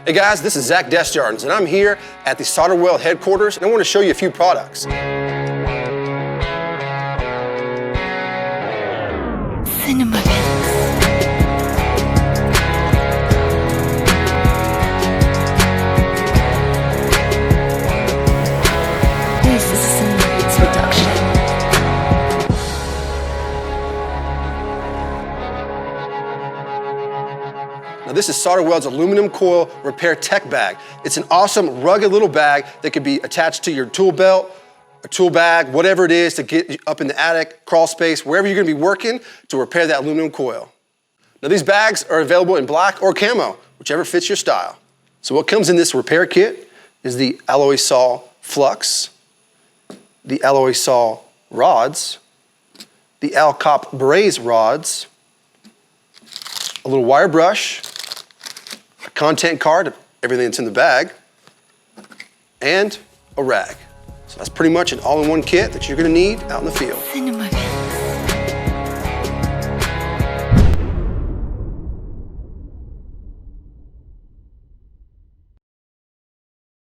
Hey guys, this is Zach Desjardins, and I'm here at the Solder Weld headquarters, and I want to show you a few products. Cinema. This is a Cinema production. Now this is Solder Weld's aluminum coil repair tech bag. It's an awesome, rugged little bag that could be attached to your tool belt, a tool bag, whatever it is to get you up in the attic, crawl space, wherever you're gonna be working to repair that aluminum coil. Now these bags are available in black or camo, whichever fits your style. So what comes in this repair kit is the alloy saw flux, the alloy saw rods, the Alcop braze rods, a little wire brush, a content card of everything that's in the bag, and a rag. So that's pretty much an all-in-one kit that you're gonna need out in the field. Cinema.